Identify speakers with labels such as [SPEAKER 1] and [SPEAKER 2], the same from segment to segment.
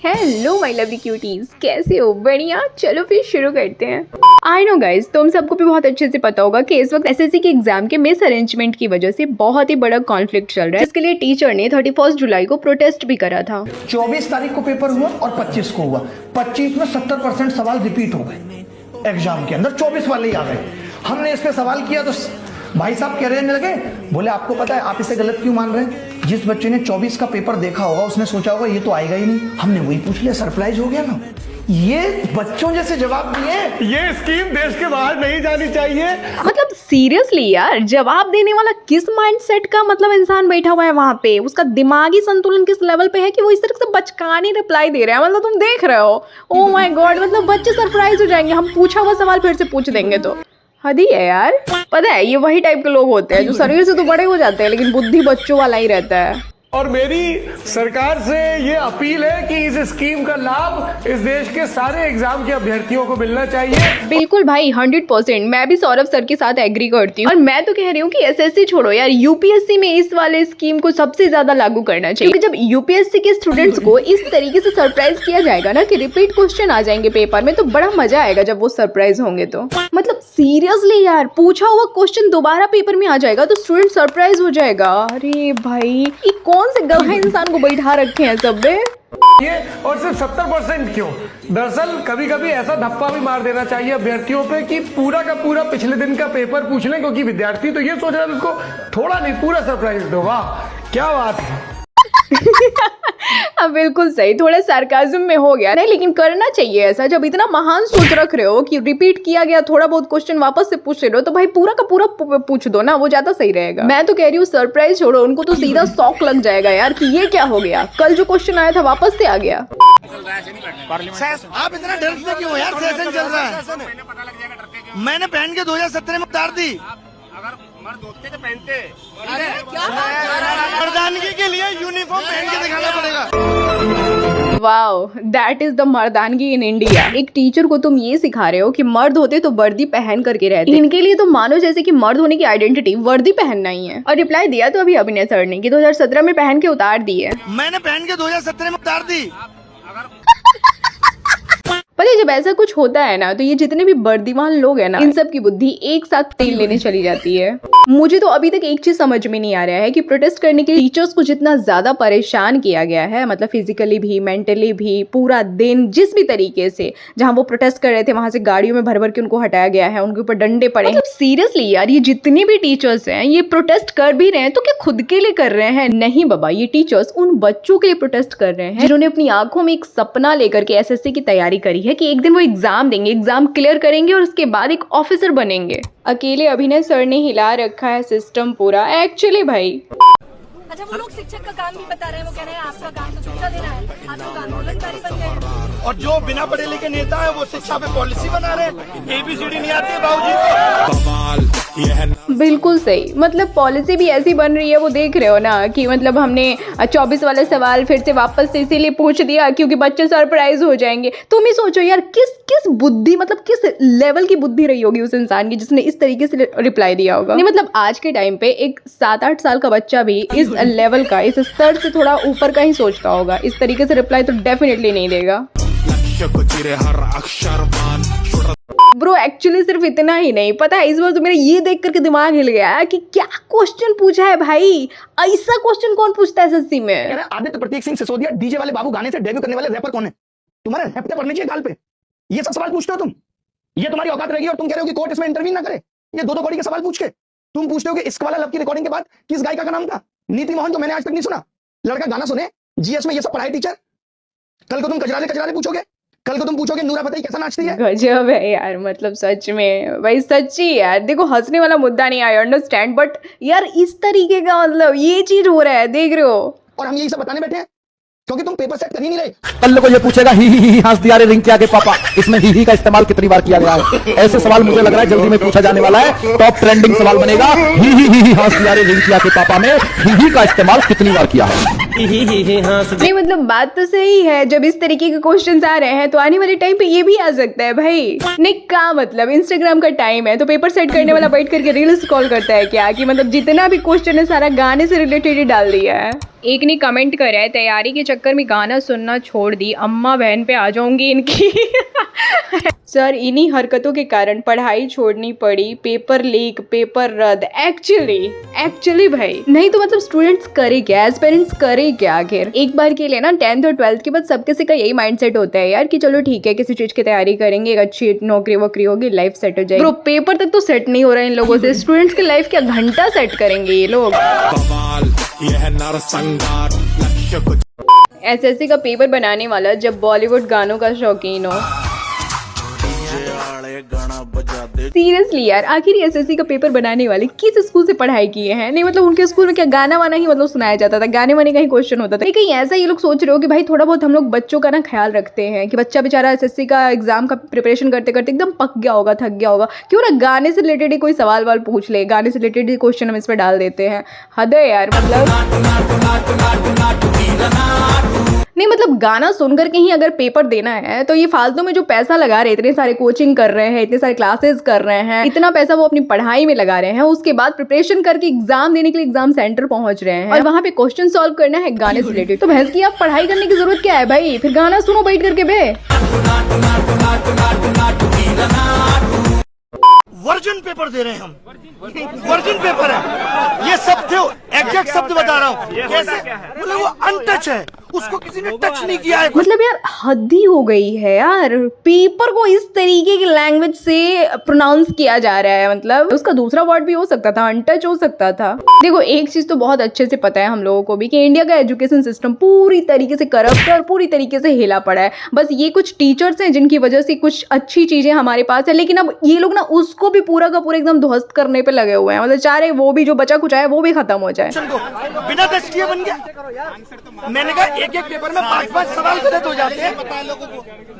[SPEAKER 1] Hello my lovely cuties, कैसे हो? बढ़िया। चलो फिर शुरू करते हैं। आई नो गाइज, तुम सबको भी बहुत अच्छे से पता होगा कि इस वक्त एसएससी के एग्जाम के मिस अरेंजमेंट की वजह से बहुत ही बड़ा कॉन्फ्लिक्ट चल रहा है, जिसके लिए टीचर ने 31 जुलाई को प्रोटेस्ट भी करा था।
[SPEAKER 2] 24 तारीख को पेपर हुआ और 25 को हुआ। 25 में 70% सवाल रिपीट हो गए एग्जाम के अंदर, 24 वाले ही आ गए। हमने इस पे सवाल किया तो भाई साहब कह रहे लगे, बोले आपको पता है आप इसे गलत क्यों मान रहे हैं? जिस बच्चे ने 24 का पेपर देखा होगा उसने सोचा होगा ये तो आएगा ही नहीं। हमने वही पूछ लिया, सरप्राइज हो गया ना। ये बच्चों जैसे जवाब दिए।
[SPEAKER 3] ये स्कीम देश के बाहर नहीं जानी चाहिए।
[SPEAKER 1] मतलब सीरियसली यार, जवाब देने वाला किस माइंडसेट का मतलब इंसान बैठा हुआ है वहां पे? उसका दिमागी संतुलन किस लेवल पे है कि वो इस तरह से बचकानी रिप्लाई दे रहा है? मतलब तुम देख रहे हो, ओ माय गॉड, मतलब बच्चे सरप्राइज हो जाएंगे हम पूछा हुआ सवाल फिर से पूछ देंगे तो। हद ही है यार। पता है ये वही टाइप के लोग होते हैं जो शरीर से तो बड़े हो जाते हैं लेकिन बुद्धि बच्चों वाला ही रहता है।
[SPEAKER 3] और मेरी सरकार से ये अपील है कि इस स्कीम का लाभ इस देश के सारे एग्जाम के अभ्यर्थियों को मिलना चाहिए।
[SPEAKER 1] बिल्कुल भाई, 100%। मैं भी सौरभ सर के साथ एग्री करती हूँ और मैं तो कह रही हूँ कि एसएससी छोड़ो यार, यूपीएससी में इस वाले स्कीम को सबसे ज्यादा लागू करना चाहिए। क्योंकि जब यूपीएससी के स्टूडेंट्स को इस तरीके से सरप्राइज किया जाएगा ना कि रिपीट क्वेश्चन आ जाएंगे पेपर में, तो बड़ा मजा आएगा जब वो सरप्राइज होंगे तो। मतलब सीरियसली यार, पूछा हुआ क्वेश्चन दोबारा पेपर में आ जाएगा तो स्टूडेंट सरप्राइज हो जाएगा। अरे भाई, कौन से गधा इंसान को बैठा रखे हैं सब में?
[SPEAKER 3] ये और सिर्फ 70% क्यों? दरअसल कभी कभी ऐसा धप्पा भी मार देना चाहिए अभ्यर्थियों पे कि पूरा का पूरा पिछले दिन का पेपर पूछ लें, क्योंकि विद्यार्थी तो ये सोच रहा है उसको थोड़ा नहीं पूरा सरप्राइज दो। वाह क्या बात है।
[SPEAKER 1] अब बिल्कुल सही, थोड़ा सार्काज्म में हो गया नहीं, लेकिन करना चाहिए ऐसा। जब इतना महान सोच रख रहे हो कि रिपीट किया गया थोड़ा बहुत क्वेश्चन वापस से पूछ रहे हो तो भाई पूरा का पूरा पूछ दो ना, वो ज्यादा सही रहेगा। मैं तो कह रही हूँ सरप्राइज छोड़ो, उनको तो सीधा शॉक लग जाएगा यार कि ये क्या हो गया, कल जो क्वेश्चन आया था वापस से आ गया।
[SPEAKER 4] आप इतना डरते क्यों यार? सेशन चल रहा है। मैंने पहन के 2017 में उतार दी।
[SPEAKER 5] अगर मर्द होते तो पहनते।
[SPEAKER 4] मर्दानगी के लिए यूनिफॉर्म पहन के दिखाना पड़ेगा।
[SPEAKER 1] वाओ, दैट इज द मर्दानगी इन इंडिया। एक टीचर को तुम ये सिखा रहे हो कि मर्द होते तो वर्दी पहन करके रहते। इनके लिए तो मानो जैसे कि मर्द होने की आइडेंटिटी वर्दी पहनना ही है। और रिप्लाई दिया तो अभी अभिनय सर ने कि 2017 में पहन के उतार दी है।
[SPEAKER 4] मैंने पहन के 2017 में उतार दी।
[SPEAKER 1] पता है जब ऐसा कुछ होता है ना तो ये जितने भी वर्दीवान लोग हैं ना, इन सब की बुद्धि एक साथ तेल लेने चली जाती है। मुझे तो अभी तक एक चीज समझ में नहीं आ रहा है कि प्रोटेस्ट करने के लिए टीचर्स को जितना ज्यादा परेशान किया गया है, मतलब फिजिकली भी मेंटली भी, पूरा दिन जिस भी तरीके से जहां वो प्रोटेस्ट कर रहे थे वहां से गाड़ियों में भर भर के उनको हटाया गया है, उनके ऊपर डंडे पड़े। मतलब सीरियसली यार, ये जितने भी टीचर्स हैं ये प्रोटेस्ट कर भी रहे हैं तो क्या खुद के लिए कर रहे हैं? नहीं बाबा, ये टीचर्स उन बच्चों के लिए प्रोटेस्ट कर रहे हैं जिन्होंने अपनी आंखों में एक सपना लेकर के एसएससी की तैयारी करी है कि एक दिन वो एग्जाम देंगे, एग्जाम क्लियर करेंगे और उसके बाद एक ऑफिसर बनेंगे। अकेले अभिनय सर ने हिला रखा है सिस्टम पूरा एक्चुअली भाई।
[SPEAKER 6] अच्छा, वो लोग शिक्षक का काम भी बता रहे हैं, वो कह रहे हैं आपका काम तो शिक्षा देना है, आप लोग आंदोलनकारी बन गए।
[SPEAKER 4] और जो बिना पढ़े लिखे नेता है वो शिक्षा पे पॉलिसी बना रहे हैं। ABCD नहीं आती है बाबूजी।
[SPEAKER 1] बिल्कुल सही, मतलब पॉलिसी भी ऐसी बन रही है, वो देख रहे हो ना कि मतलब हमने 24 वाले सवाल फिर से वापस से इसीलिए पूछ दिया क्योंकि बच्चे सरप्राइज हो जाएंगे। तुम ही सोचो यार, किस बुद्धि, मतलब किस लेवल की बुद्धि रही होगी उस इंसान की जिसने इस तरीके से रिप्लाई दिया होगा। नहीं मतलब आज के टाइम पे एक 7-8 साल का बच्चा भी इस लेवल का, इस स्तर से थोड़ा ऊपर का ही सोचता होगा। इस तरीके से रिप्लाई तो डेफिनेटली नहीं देगा। ब्रो एक्चुअली सिर्फ इतना ही नहीं, पता है इस बार तो मेरा ये देख करके दिमाग हिल गया कि क्या क्वेश्चन पूछा है भाई। ऐसा क्वेश्चन कौन पूछता है एसएससी में?
[SPEAKER 2] आदित्य प्रतीक सिंह सिसोदिया डीजे वाले बाबू गाने से डेब्यू करने वाले रैपर कौन है? तुम्हारे रैपते पढ़ने चाहिए गाल पे। ये सब सवाल पूछते हो तुम? ये तुम्हारी औकात रहेगी और तुम कह रहे हो कि कोर्ट इसमें इंटरव्यू ना करे? ये दो कौड़ी के सवाल पूछ के तुम पूछते हो कि इश्क वाला लव की रिकॉर्डिंग के बाद किस गायिका का नाम था? नीति मोहन, तो मैंने आज तक नहीं सुना। लड़का गाना सुने, जीएस में ये सब पढ़ाई टीचर। कल को तुम कजरारे पूछोगे, कल को तुम पूछोगे नूरा फतेही कैसा नाचती है।
[SPEAKER 1] गजब है यार, मतलब सच में भाई, सच्ची यार। देखो हंसने वाला मुद्दा नहीं, आई अंडरस्टैंड, बट यार इस तरीके का मतलब ये चीज हो रहा है, देख रहे हो।
[SPEAKER 2] और हम यही सब बताने बैठे हैं क्योंकि तुम पेपर सेट कर ही नहीं रहे।
[SPEAKER 7] कल को ये पूछेगा ही हंस दिया रे रिंग किया के पापा, इसमें ही का इस्तेमाल कितनी बार किया गया है? ऐसे सवाल मुझे लग रहा है जल्दी में पूछा जाने वाला है। टॉप ट्रेंडिंग सवाल बनेगा ही हंस दिया रे रिंग किया के पापा में ही का इस्तेमाल कितनी बार किया है।
[SPEAKER 1] नहीं मतलब बात तो सही है, जब इस तरीके के क्वेश्चंस आ रहे हैं तो आने वाले टाइम पे ये भी आ सकता है भाई। नहीं का मतलब इंस्टाग्राम का टाइम है तो पेपर सेट करने वाला बैठ करके रील्स कॉल करता है क्या कि मतलब जितना भी क्वेश्चन है सारा गाने से रिलेटेड ही डाल दिया है। एक ने कमेंट करा है, तैयारी के चक्कर में गाना सुनना छोड़ दी, अम्मा बहन पे आ जाऊंगी इनकी। सर इन्हीं हरकतों के कारण पढ़ाई छोड़नी पड़ी, पेपर लीक, पेपर रद्द। एक्चुअली भाई नहीं तो मतलब स्टूडेंट्स करे क्या, एज पेरेंट्स करे क्या आखिर। एक बार के लिए ना 10th और 12th के बाद सबके से का यही माइंडसेट होता है यार कि चलो ठीक है किसी चीज की तैयारी करेंगे, एक अच्छी नौकरी वोकरी होगी, लाइफ सेट हो जाएगी। ब्रो पेपर तक तो सेट नहीं हो रहा है इन लोगों से, स्टूडेंट्स की लाइफ क्या घंटा सेट करेंगे ये लोग। एसएससी का पेपर बनाने वाला जब बॉलीवुड गानों का शौकीन हो। सीरियसली यार आखिर एसएससी का पेपर बनाने वाले किस स्कूल से पढ़ाई किए हैं? नहीं मतलब उनके स्कूल में क्या गाना वाना ही मतलब सुनाया जाता था, गाने वाने का ही क्वेश्चन होता था। कहीं ऐसा ये लोग सोच रहे हो कि भाई थोड़ा बहुत हम लोग बच्चों का ना ख्याल रखते हैं कि बच्चा बेचारा एसएससी का एग्जाम का प्रिपरेशन करते करते एकदम पक गया होगा, थक गया होगा, क्यों ना गाने से रिलेटेड ही कोई सवाल वाल पूछ ले, गाने से रिलेटेड ही क्वेश्चन हम इस पर डाल देते हैं। हद है यार मतलब। नहीं मतलब गाना सुनकर के ही अगर पेपर देना है तो ये फालतू में जो पैसा लगा रहे, इतने सारे कोचिंग कर रहे हैं, इतने सारे क्लासेस कर रहे हैं, इतना पैसा वो अपनी पढ़ाई में लगा रहे हैं, उसके बाद प्रिपरेशन करके एग्जाम देने के लिए एग्जाम सेंटर पहुंच रहे हैं और वहां पे क्वेश्चन सॉल्व करना है गाने से रिलेटेड। तो भैंस की आप पढ़ाई करने की जरूरत क्या है भाई, फिर गाना सुनो बैठ करके बे।
[SPEAKER 4] वर्जिन पेपर दे रहे हैं हम, वर्जिन पेपर है ये सब थे, एग्जैक्ट शब्द बता रहा हूँ। कैसे बोले वो अनटच है, उसको किसी ने टच नहीं किया है।
[SPEAKER 1] मतलब यार हद ही हो गई है यार, पेपर को इस तरीके की लैंग्वेज से प्रोनाउंस किया जा रहा है, मतलब उसका दूसरा वर्ड भी हो सकता था, अनटच हो सकता था। देखो एक चीज तो बहुत अच्छे से पता है हम लोगों को भी कि इंडिया का एजुकेशन सिस्टम पूरी तरीके से करप्ट और पूरी तरीके से हिला पड़ा है। बस ये कुछ टीचर्स हैं जिनकी वजह से कुछ अच्छी चीजें हमारे पास है, लेकिन अब ये लोग ना उसको भी पूरा का पूरा एकदम ध्वस्त करने पे लगे हुए हैं। मतलब चाह रहे वो भी जो बचा कुछ है वो भी खत्म हो जाए।
[SPEAKER 4] बिना टेस्ट किए बन गया। मैंने कहा एक एक पेपर में 5-5 सवाल गलत हो जाते हैं,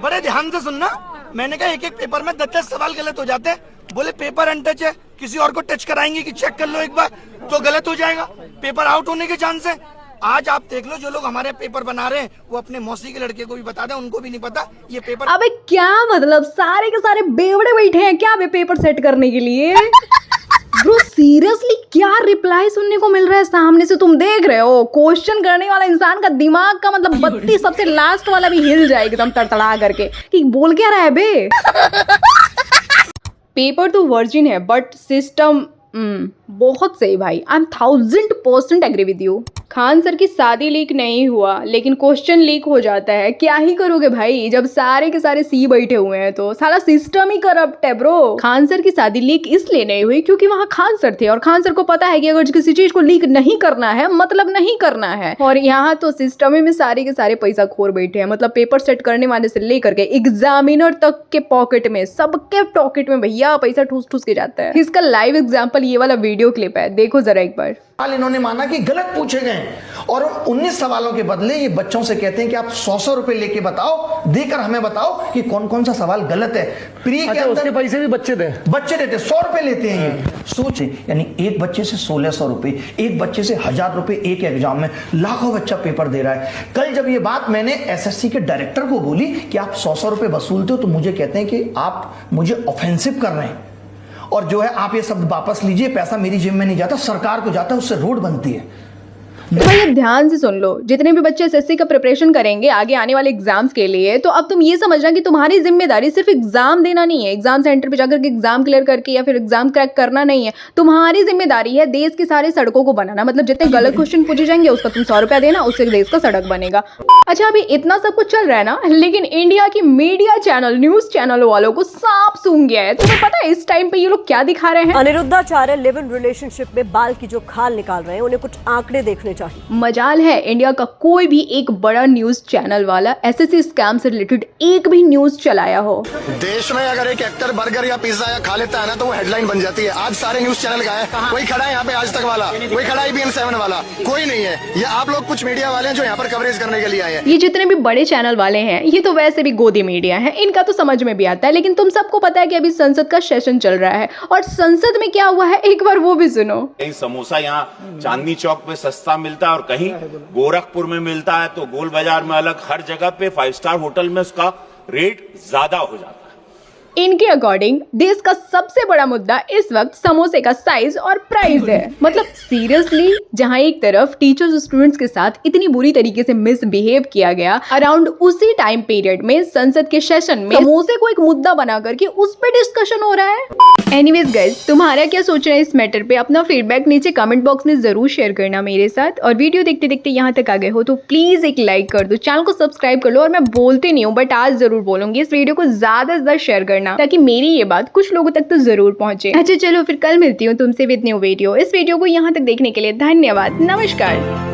[SPEAKER 4] बड़े ध्यान से सुनना। मैंने कहा एक एक पेपर में 10-10 सवाल गलत हो जाते हैं। बोले पेपर अनटच है, किसी और को टच कराएंगे कि चेक कर लो एक बार तो गलत हो जाएगा, पेपर आउट होने के चांस है। आज आप देख लो जो लोग हमारे पेपर बना रहे हैं वो अपने मौसी के लड़के को भी बता दें, उनको भी नहीं पता ये पेपर।
[SPEAKER 1] अबे क्या मतलब सारे के सारे बेवड़े बैठे हैं क्या पेपर सेट करने के लिए? ब्रो सीरियसली क्या रिप्लाई सुनने को मिल रहा है सामने से, तुम देख रहे हो क्वेश्चन करने वाला इंसान का दिमाग का मतलब 32 सबसे लास्ट वाला भी हिल जाए एकदम तड़तड़ा करके कि बोल क्या रहा है बे। पेपर तो वर्जिन है बट सिस्टम बहुत सही भाई, I am 1000% agree with you. Khan sir की शादी लीक नहीं हुआ लेकिन क्वेश्चन लीक हो जाता है, क्या ही करोगे भाई जब सारे के सारे सी बैठे हुए हैं तो सारा सिस्टम ही करप्ट है ब्रो। खान सर की शादी लीक इसलिए नहीं हुई क्योंकि वहाँ खान सर थे और खान सर को पता है कि अगर किसी चीज को लीक नहीं करना है मतलब नहीं करना है, और यहाँ तो सिस्टम में सारे के सारे पैसा खोर बैठे हैं। मतलब पेपर सेट करने वाले से लेकर के एग्जामिनर तक के पॉकेट में, सबके पॉकेट में भैया पैसा ठूस ठूस के जाता है। इसका लाइव एग्जाम्पल ये वाला वीडियो क्लिप है, देखो जरा एक बार।
[SPEAKER 2] इन्होंने माना कि गलत पूछे गए और 19 सवालों के बदले ये बच्चों से कहते हैं कि आप 100 रुपए लेके बताओ, देकर हमें बताओ कि कौन कौन सा सवाल गलत है। प्री के अंदर
[SPEAKER 3] उसके पैसे भी बच्चे देते
[SPEAKER 2] 100 रुपए लेते हैं ये। सोचे यानी एक बच्चे से 1600 रुपए, एक बच्चे से 1000 रुपए एक एग्जाम में, लाखों बच्चा पेपर दे रहा है। कल जब ये बात मैंने एसएससी के डायरेक्टर को बोली कि आप 100 रुपए वसूलते हो तो मुझे कहते हैं कि आप मुझे ऑफेंसिव कर रहे हैं और जो है आप ये शब्द वापस लीजिए, पैसा मेरी जेब में नहीं जाता, सरकार को जाता है, उससे रोड बनती है।
[SPEAKER 1] तो भाई अब ध्यान से सुन लो, जितने भी बच्चे एसएससी का प्रिपरेशन करेंगे आगे आने वाले एग्जाम्स के लिए, तो अब तुम ये समझना कि तुम्हारी जिम्मेदारी सिर्फ एग्जाम देना नहीं है, एग्जाम सेंटर पे जाकर के एग्जाम क्लियर करके या फिर एग्जाम क्रैक करना नहीं है। तुम्हारी जिम्मेदारी है देश की सारी सड़कों को बनाना। मतलब जितने गलत क्वेश्चन पूछे जाएंगे उसका तुम 100 रुपया देना, उससे देश का सड़क बनेगा। अच्छा अभी इतना सब कुछ चल रहा है ना, लेकिन इंडिया की मीडिया चैनल, न्यूज चैनल वालों को सांप सूंघ गया है। तुम्हें पता है इस टाइम पे ये लोग क्या दिखा रहे हैं?
[SPEAKER 8] अनिरुद्धाचार्य लिव इन रिलेशनशिप में बाल की जो खाल निकाल रहे हैं, उन्हें कुछ आंकड़े देखने चाहिए।
[SPEAKER 1] मजाल है इंडिया का कोई भी एक बड़ा न्यूज चैनल वाला एसएससी स्कैम से रिलेटेड एक भी न्यूज चलाया हो।
[SPEAKER 9] देश में अगर एक एक्टर बर्गर या पिज्जा या खा लेता है ना तो वो हेडलाइन बन जाती है। आज सारे न्यूज चैनल का है, कोई खड़ा है यहाँ पे आज तक वाला, कोई खड़ा है IBN 7 वाला, कोई नहीं है। ये आप लोग कुछ मीडिया वाले हैं जो यहाँ पर कवरेज करने के लिए आए हैं।
[SPEAKER 1] ये जितने भी बड़े चैनल वाले हैं ये तो वैसे भी गोदी मीडिया है, इनका तो समझ में भी आता है। लेकिन तुम सबको पता है कि अभी संसद का सेशन चल रहा है और संसद में क्या हुआ है एक बार वो भी सुनो।
[SPEAKER 5] कहीं समोसा यहाँ चांदनी चौक पे सस्ता मिलता है और कहीं गोरखपुर में मिलता है, तो गोल बाजार में अलग, हर जगह पे 5 स्टार होटल में उसका रेट ज्यादा हो जाता है।
[SPEAKER 1] इनके अकॉर्डिंग देश का सबसे बड़ा मुद्दा इस वक्त समोसे का साइज और प्राइस है। मतलब सीरियसली, जहां एक तरफ टीचर्स स्टूडेंट्स के साथ इतनी बुरी तरीके से मिसबिहेव किया गया, अराउंड उसी टाइम पीरियड में संसद के सेशन में समोसे को एक मुद्दा बना करके उस पे डिस्कशन हो रहा है। एनीवेज गाइस, तुम्हारा क्या सोचना है इस मैटर पे? अपना फीडबैक नीचे कमेंट बॉक्स में जरूर शेयर करना मेरे साथ। और वीडियो देखते देखते यहाँ तक आ गए हो तो प्लीज एक लाइक कर दो, चैनल को सब्सक्राइब कर लो। और मैं बोलती नहीं हूँ बट आज जरूर बोलूंगी, इस वीडियो को ज्यादा से ज्यादा शेयर करना ताकि मेरी ये बात कुछ लोगों तक तो जरूर पहुंचे। अच्छा चलो, फिर कल मिलती हूँ तुमसे विद न्यू वीडियो। इस वीडियो को यहाँ तक देखने के लिए धन्यवाद। नमस्कार।